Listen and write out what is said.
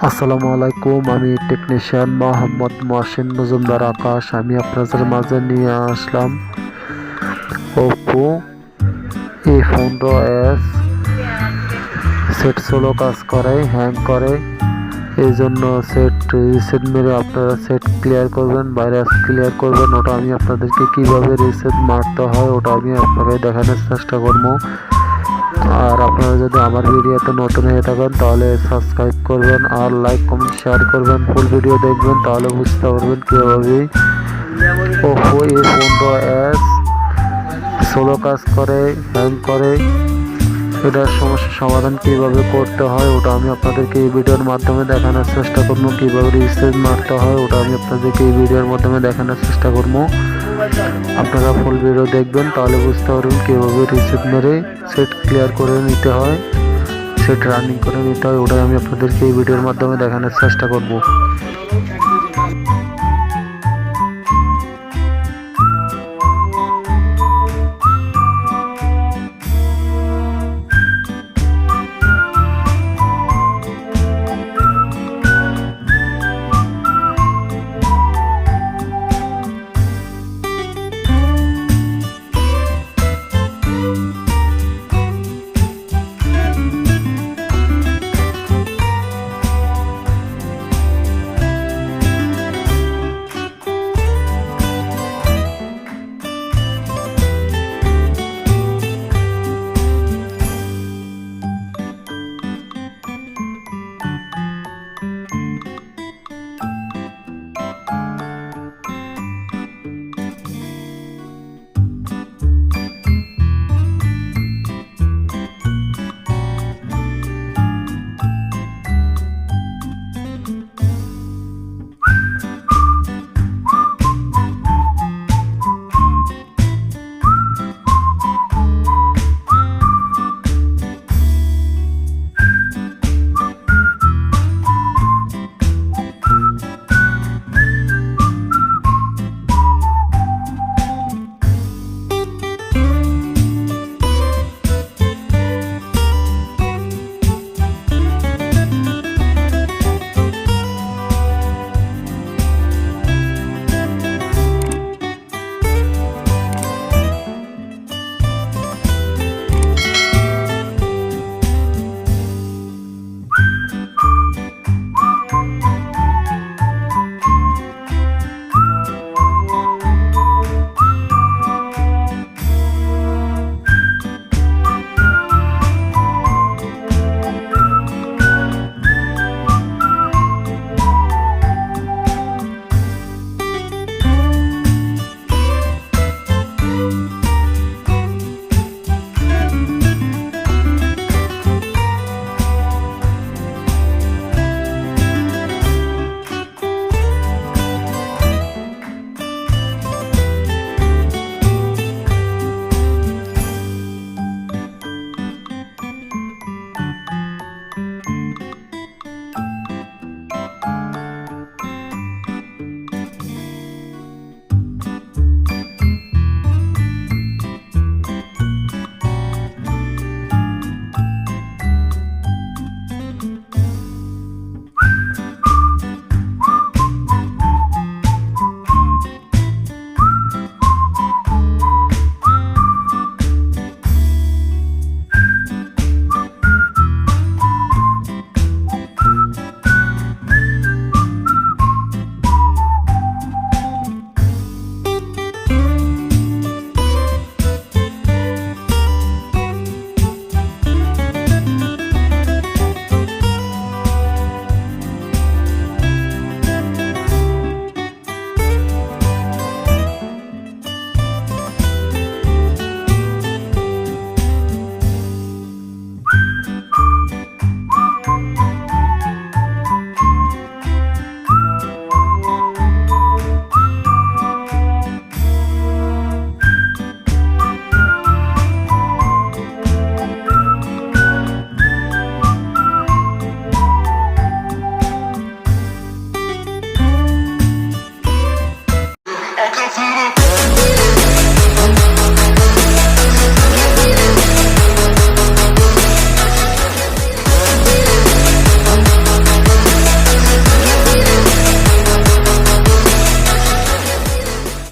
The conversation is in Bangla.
আসসালামু আলাইকুম, আমি টেকনিশিয়ান মোহাম্মদ মহসিন মজুমদার আকাশ। আমি আপনাদের মাঝে নিয়ে আসলাম Oppo A15s। সেট স্লো কাজ করে, হ্যাং করে, এই জন্য সেট রিসেট মেরে আপনারা সেট ক্লিয়ার করবেন, ভাইরাস ক্লিয়ার করবেন। ওটা আমি আপনাদেরকে কিভাবে রিসেট মারতে হয় ওটা আমি আপনাকে দেখানোর চেষ্টা করবো। আর আপনারা যদি আমার ভিডিওতে নতুন হয়ে থাকেন তাহলে সাবস্ক্রাইব করবেন আর লাইক কমেন্ট শেয়ার করবেন, ফুল ভিডিও দেখবেন, তাহলে বুঝতে পারবেন কীভাবে Oppo A15s স্লো কাজ করে, হ্যাং করে, এটার সমস্যার সমাধান কীভাবে করতে হয় ওটা আমি আপনাদেরকে এই ভিডিওর মাধ্যমে দেখানোর চেষ্টা করবো। কীভাবে রিসেট মারতে হয় ওটা আমি আপনাদেরকে এই ভিডিওর মাধ্যমে দেখানোর চেষ্টা করবো। আপনারা ফুল ভিডিও দেখবেন, তাহলে বুঝতে পারবেন কীভাবে রিসেট মেরে সেট ক্লিয়ার করে নিতে হয়, সেট রানিং করে নিতে হয়, ওটাই আমি আপনাদেরকে এই ভিডিওর মাধ্যমে দেখানোর চেষ্টা করব।